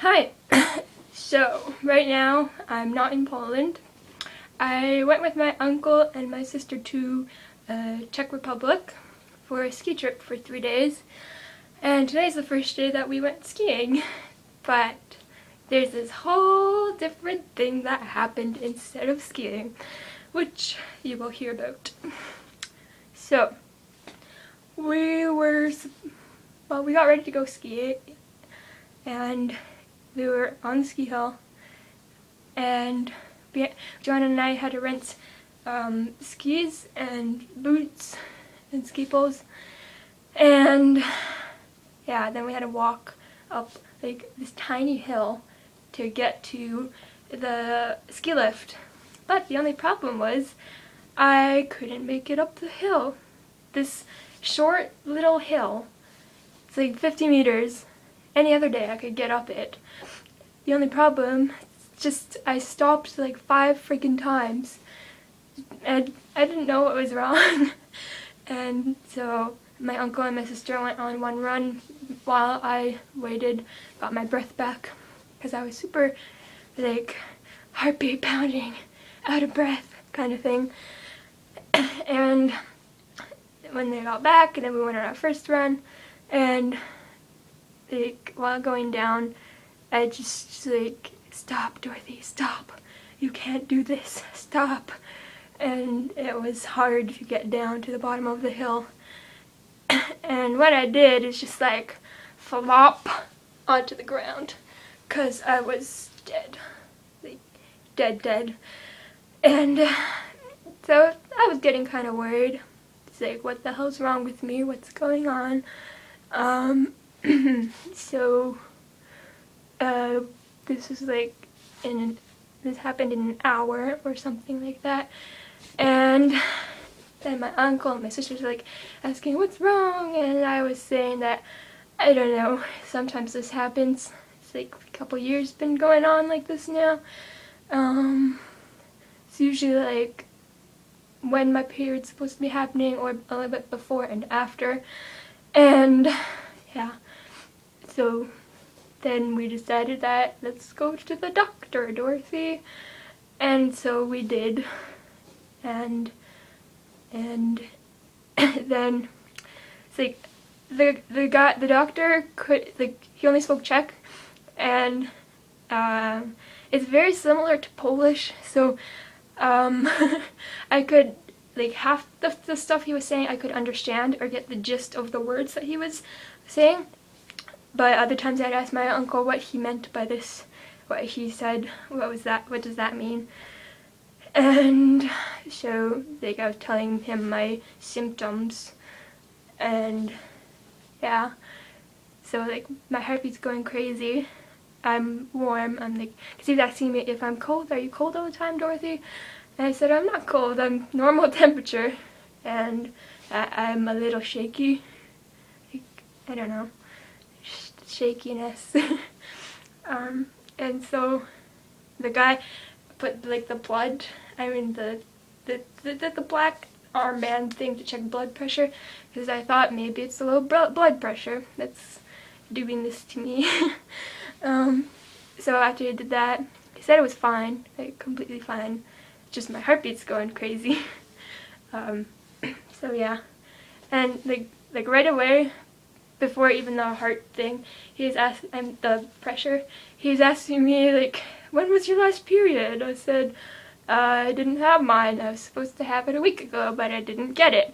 Hi! So, right now, I'm not in Poland. I went with my uncle and my sister to Czech Republic for a ski trip for 3 days. And today's the first day that we went skiing. But there's this whole different thing that happened instead of skiing, which you will hear about. So, we got ready to go ski, and we were on the ski hill, and Joanna and I had to rent skis and boots and ski poles, and yeah, then we had to walk up like this tiny hill to get to the ski lift. But the only problem was I couldn't make it up the hill. This short little hill, it's like 50 meters. Any other day I could get up it. The only problem, just I stopped like 5 freaking times, and I didn't know what was wrong. And so my uncle and my sister went on one run while I waited, got my breath back, because I was super like heartbeat pounding, out of breath kind of thing. And when they got back, and then we went on our first run, and like while going down, I just like, stop, Dorothy, stop. You can't do this, stop. And it was hard to get down to the bottom of the hill. And what I did is just like flop onto the ground, because I was dead. Like dead. And so I was getting kind of worried. It's like, what the hell's wrong with me? What's going on? So this was like this happened in an hour or something like that, and then my uncle and my sisters were like asking what's wrong, and I was saying that I don't know, sometimes this happens. It's like a couple years been going on like this now. It's usually like when my period's supposed to be happening, or a little bit before and after. And yeah, so then we decided that let's go to the doctor, Dorothy. And so we did. And then it's like the doctor could, like, he only spoke Czech, and it's very similar to Polish, so I could, like, half the stuff he was saying I could understand or get the gist of the words that he was saying, but other times I'd ask my uncle what he meant by this, what he said, what was that, what does that mean? And so like I was telling him my symptoms, and yeah, so like my heartbeat's going crazy, I'm warm, I'm like, because he was asking me if I'm cold, are you cold all the time, Dorothy? And I said, I'm not cold, I'm normal temperature. And I'm a little shaky, like, I don't know, shakiness. And so the guy put like the blood, I mean the black armband thing to check blood pressure, because I thought maybe it's a low blood pressure that's doing this to me. So after he did that, he said it was fine, like completely fine, just my heartbeat's going crazy. So yeah, and like right away, before even the heart thing, he's asking the pressure. He's asking me like, when was your last period? I said, I didn't have mine. I was supposed to have it a week ago, but I didn't get it.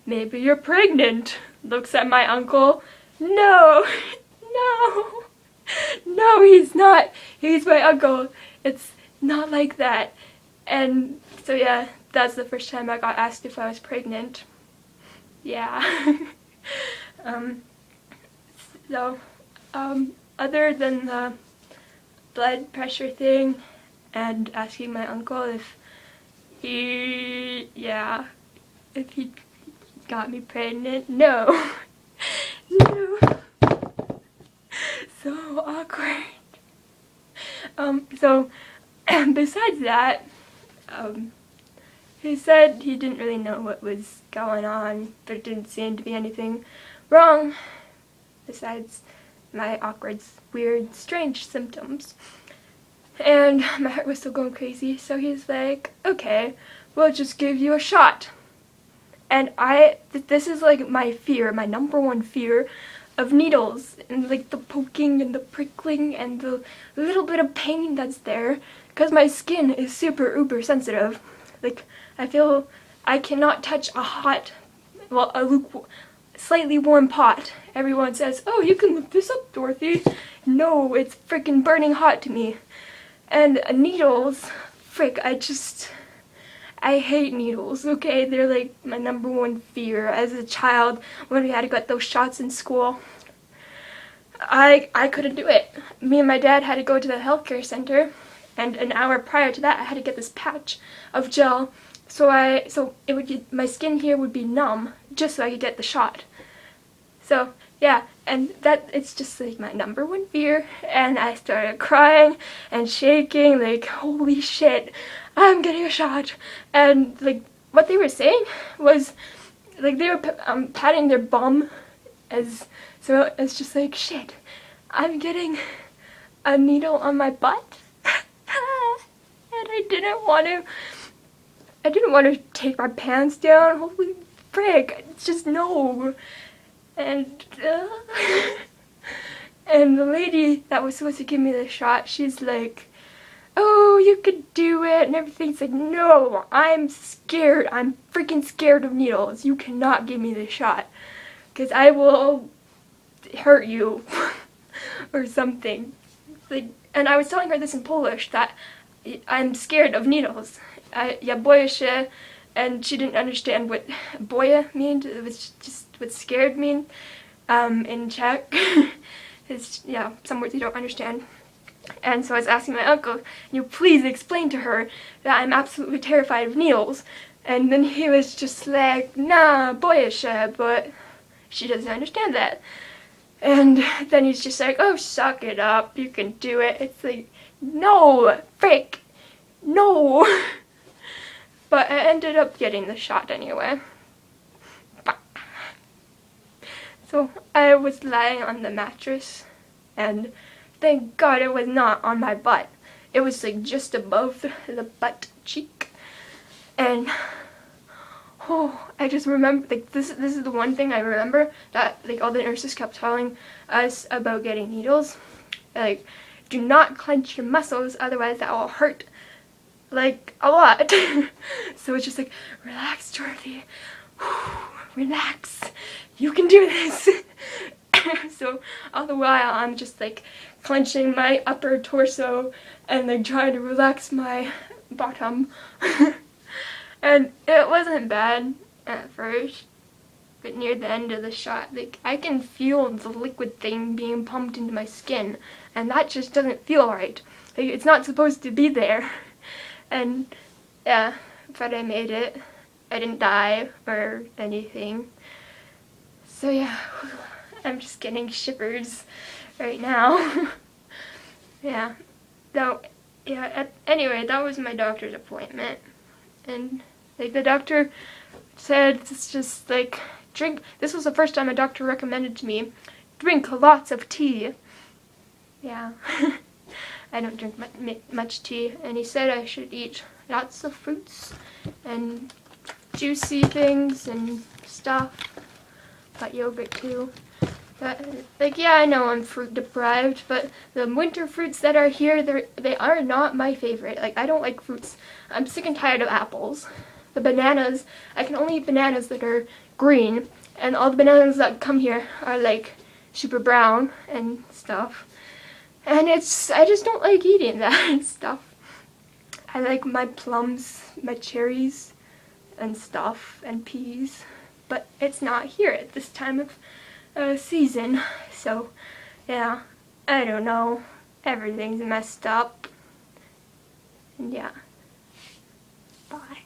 Maybe you're pregnant. Looks at my uncle. No, no, he's not. He's my uncle. It's not like that. And so yeah, that's the first time I got asked if I was pregnant. Yeah. So, other than the blood pressure thing and asking my uncle if he got me pregnant, no. No. So awkward. So, besides that, he said he didn't really know what was going on, but it didn't seem to be anything wrong besides my awkward, weird, strange symptoms. And my heart was still going crazy, so he's like, okay, we'll just give you a shot. And this is like my fear, my number one fear of needles, and like the poking and the prickling and the little bit of pain that's there, because my skin is super uber sensitive. Like, I feel I cannot touch a slightly warm pot. Everyone says, oh, you can look this up, Dorothy. No, it's freaking burning hot to me. And needles, frick, I hate needles, okay? They're like my number one fear. As a child, when we had to get those shots in school, I couldn't do it. Me and my dad had to go to the healthcare center, and an hour prior to that, I had to get this patch of gel, so my skin here would be numb, just so I could get the shot. So yeah, and it's just like my number one fear, and I started crying and shaking, like, holy shit, I'm getting a shot. And like, what they were saying was, like, they were patting their bum, so it's just like, shit, I'm getting a needle on my butt. And I didn't want to take my pants down. Holy frick, it's just no. And and the lady that was supposed to give me the shot, she's like, oh, you could do it and everything's like, no, I'm scared. I'm freaking scared of needles. You cannot give me the shot, because I will hurt you or something. Like, and I was telling her this in Polish, that I'm scared of needles. Ja boję się, and she didn't understand what boję meant. It was just what scared mean in Czech. It's, yeah, some words you don't understand. And so I was asking my uncle, you please explain to her that I'm absolutely terrified of needles. And then he was just like, nah, boję się, but she doesn't understand that. And then he's just like, oh, suck it up, you can do it. It's like, no, frick, no. But I ended up getting the shot anyway. So I was lying on the mattress, and thank God it was not on my butt. It was like just above the butt cheek. And oh, I just remember, like, this is the one thing I remember, that like all the nurses kept telling us about getting needles. Like, do not clench your muscles, otherwise that will hurt, like, a lot. So it's just like, relax, Dorothy. Relax. You can do this. So all the while I'm just like clenching my upper torso and like trying to relax my bottom. And it wasn't bad at first, but near the end of the shot, like, I can feel the liquid thing being pumped into my skin, and that just doesn't feel right. Like, it's not supposed to be there. And yeah, but I made it. I didn't die or anything. So yeah, I'm just getting shivers right now. Yeah. So yeah, anyway, that was my doctor's appointment. And like, the doctor said, it's just like, this was the first time a doctor recommended to me, drink lots of tea. Yeah. I don't drink much tea, and he said I should eat lots of fruits and juicy things and stuff, but yogurt too. But like, yeah, I know I'm fruit deprived, but the winter fruits that are here, they are not my favorite. Like, I don't like fruits. I'm sick and tired of apples. The bananas, I can only eat bananas that are green, and all the bananas that come here are like super brown and stuff. And I just don't like eating that stuff. I like my plums, my cherries, and stuff, and peas. But it's not here at this time of season. So, yeah, I don't know. Everything's messed up. And yeah. Bye.